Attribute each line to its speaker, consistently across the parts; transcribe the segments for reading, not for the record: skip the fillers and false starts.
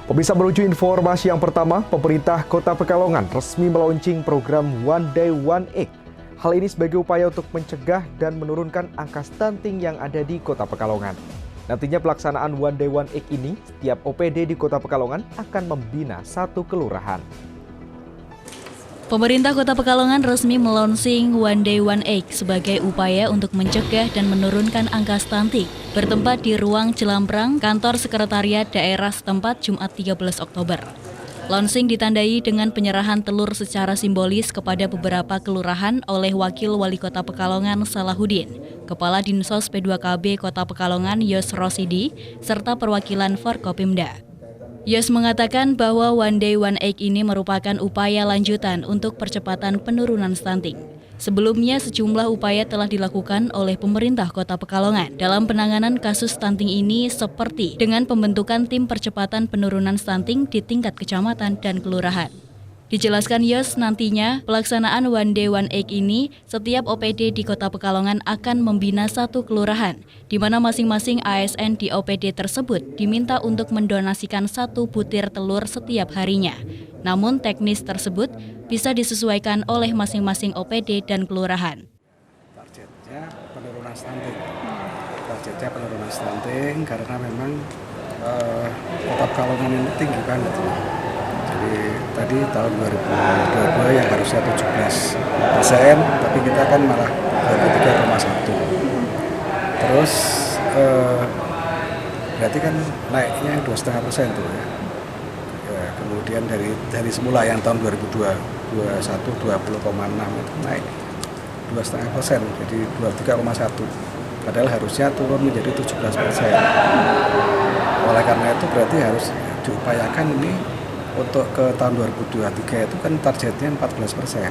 Speaker 1: Pemirsa, menuju informasi yang pertama, pemerintah Kota Pekalongan resmi melaunching program One Day One Egg. Hal ini sebagai upaya untuk mencegah dan menurunkan angka stunting yang ada di Kota Pekalongan. Nantinya pelaksanaan One Day One Egg ini, setiap OPD di Kota Pekalongan akan membina satu kelurahan.
Speaker 2: Pemerintah Kota Pekalongan resmi melaunching One Day One Egg sebagai upaya untuk mencegah dan menurunkan angka stunting. Bertempat di ruang Jelamprang, kantor sekretariat daerah setempat Jumat 13 Oktober. Launching ditandai dengan penyerahan telur secara simbolis kepada beberapa kelurahan oleh Wakil Wali Kota Pekalongan Salahuddin, Kepala Dinsos P2KB Kota Pekalongan Yos Rosidi, serta perwakilan Forkopimda. Yos mengatakan bahwa One Day One Egg ini merupakan upaya lanjutan untuk percepatan penurunan stunting. Sebelumnya, sejumlah upaya telah dilakukan oleh pemerintah Kota Pekalongan dalam penanganan kasus stunting ini, seperti dengan pembentukan tim percepatan penurunan stunting di tingkat kecamatan dan kelurahan. Dijelaskan Yos, nantinya pelaksanaan One Day One Egg ini, setiap OPD di Kota Pekalongan akan membina satu kelurahan, di mana masing-masing ASN di OPD tersebut diminta untuk mendonasikan satu butir telur setiap harinya. Namun teknis tersebut bisa disesuaikan oleh masing-masing OPD dan kelurahan.
Speaker 3: Targetnya penurunan stunting. Targetnya penurunan stunting karena memang Kota Pekalongan ini tinggi banget. Jadi tadi tahun 2022 yang harusnya 17%, tapi kita kan malah 23,1. Terus berarti kan naiknya 2,5% tuh ya. Kemudian dari semula yang tahun 2021 20,6 itu naik 2,5%, jadi 23,1. Padahal harusnya turun menjadi 17%. Oleh karena itu berarti harus diupayakan ini untuk ke tahun 2023 itu kan targetnya 14%.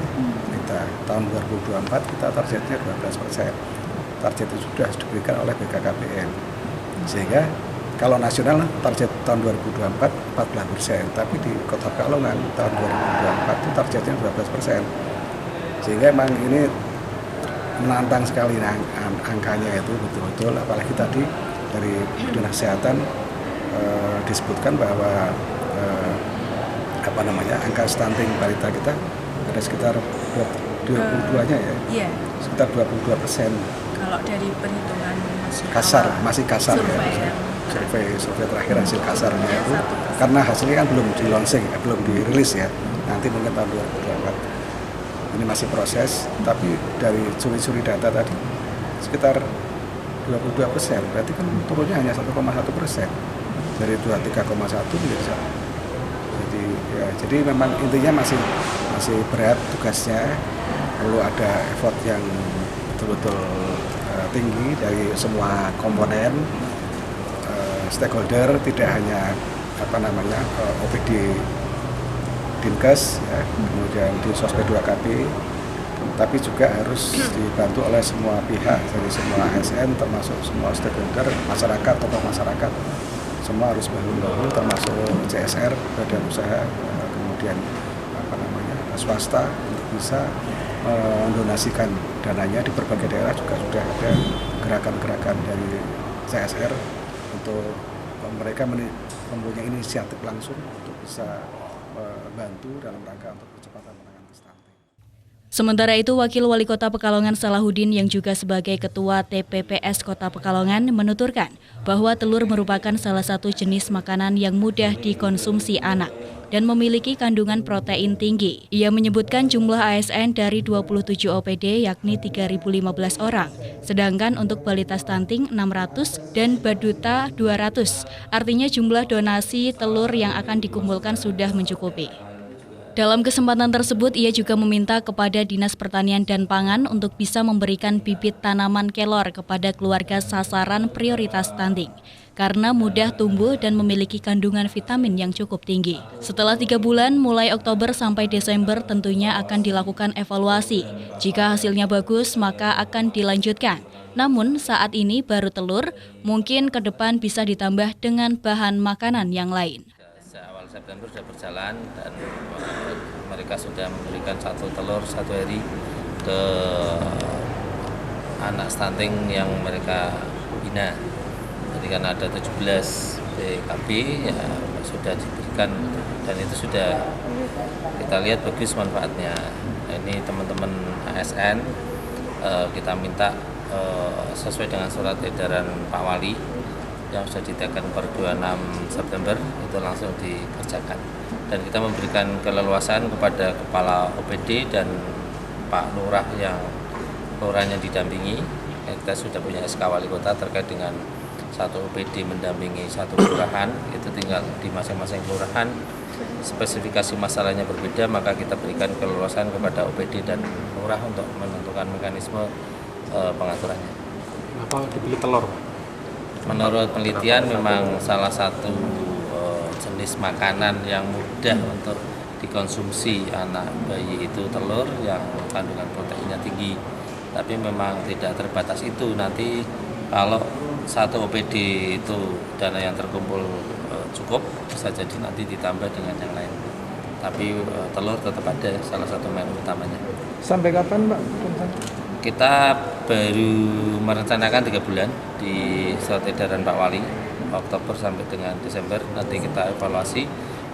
Speaker 3: Kita tahun 2024 kita targetnya 12%. Target itu sudah diberikan oleh BKKBN. Sehingga kalau nasional target tahun 2024 14%, tapi di Kota Pekalongan tahun 2024 itu targetnya 12%. Sehingga memang ini menantang sekali angkanya itu betul-betul, apalagi tadi dari Dinas Kesehatan disebutkan bahwa angka stunting balita kita ada sekitar 22-nya ya. Iya. Sekitar 22%.
Speaker 4: Kalau dari perhitungan
Speaker 3: masih kasar
Speaker 4: survei
Speaker 3: ya. Survei terakhir hasil kasarnya itu karena hasilnya kan belum di launching, belum dirilis ya. Nanti mungkin tahun 2024. Ini masih proses, tapi dari curi-curi data tadi sekitar 22%. Berarti kan turunnya hanya 1,1%. Dari 23,1 menjadi 1. Jadi memang intinya masih berat tugasnya, perlu ada effort yang betul-betul tinggi dari semua komponen stakeholder, tidak hanya OPD Dinkes, ya, kemudian di Dinsos P2KB, tapi juga harus dibantu oleh semua pihak, dari semua ASN termasuk semua stakeholder, masyarakat, tokoh masyarakat. Semua harus bahu-bahu, termasuk CSR, badan usaha, kemudian swasta, untuk bisa mendonasikan dananya. Di berbagai daerah juga sudah ada gerakan-gerakan dari CSR untuk mereka mempunyai inisiatif langsung untuk bisa membantu dalam rangka untuk percepatan penanganan stunting.
Speaker 2: Sementara itu, Wakil Wali Kota Pekalongan Salahuddin yang juga sebagai Ketua TPPS Kota Pekalongan menuturkan bahwa telur merupakan salah satu jenis makanan yang mudah dikonsumsi anak dan memiliki kandungan protein tinggi. Ia menyebutkan jumlah ASN dari 27 OPD yakni 3.015 orang, sedangkan untuk balita stunting 600 dan baduta 200. Artinya jumlah donasi telur yang akan dikumpulkan sudah mencukupi. Dalam kesempatan tersebut, ia juga meminta kepada Dinas Pertanian dan Pangan untuk bisa memberikan bibit tanaman kelor kepada keluarga sasaran prioritas stunting, karena mudah tumbuh dan memiliki kandungan vitamin yang cukup tinggi. Setelah 3 bulan, mulai Oktober sampai Desember tentunya akan dilakukan evaluasi. Jika hasilnya bagus, maka akan dilanjutkan. Namun saat ini baru telur, mungkin ke depan bisa ditambah dengan bahan makanan yang lain.
Speaker 5: September sudah berjalan dan mereka sudah memberikan satu telur satu hari ke anak stunting yang mereka bina. Jadi kan ada 17 TKB, ya sudah diberikan dan itu sudah kita lihat bagus manfaatnya. Ini teman-teman ASN kita minta sesuai dengan surat edaran Pak Wali yang sudah ditekan per 26 September itu langsung dikerjakan, dan kita memberikan keleluasan kepada kepala OPD dan Pak Lurah yang lurahnya didampingi. Kita sudah punya SK Wali Kota terkait dengan satu OPD mendampingi satu kelurahan, itu tinggal di masing-masing kelurahan spesifikasi masalahnya berbeda, maka kita berikan keleluasan kepada OPD dan lurah untuk menentukan mekanisme pengaturannya.
Speaker 6: Kenapa dipilih telur?
Speaker 5: Menurut penelitian memang salah satu jenis makanan yang mudah untuk dikonsumsi anak bayi itu telur yang kandungan proteinnya tinggi. Tapi memang tidak terbatas itu, nanti kalau satu OPD itu dana yang terkumpul cukup, bisa jadi nanti ditambah dengan yang lain. Tapi telur tetap ada salah satu menu utamanya.
Speaker 1: Sampai kapan, Pak?
Speaker 5: Kita baru merencanakan 3 bulan di surat edaran Pak Wali, Oktober sampai dengan Desember. Nanti kita evaluasi,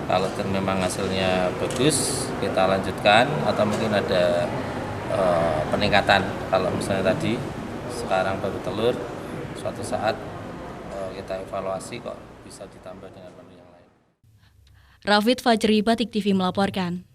Speaker 5: kalau memang hasilnya bagus kita lanjutkan, atau mungkin ada peningkatan. Kalau misalnya tadi sekarang baru telur, suatu saat kita evaluasi kok bisa ditambah dengan menu yang lain.
Speaker 2: Rafid Fajri, Batik TV melaporkan.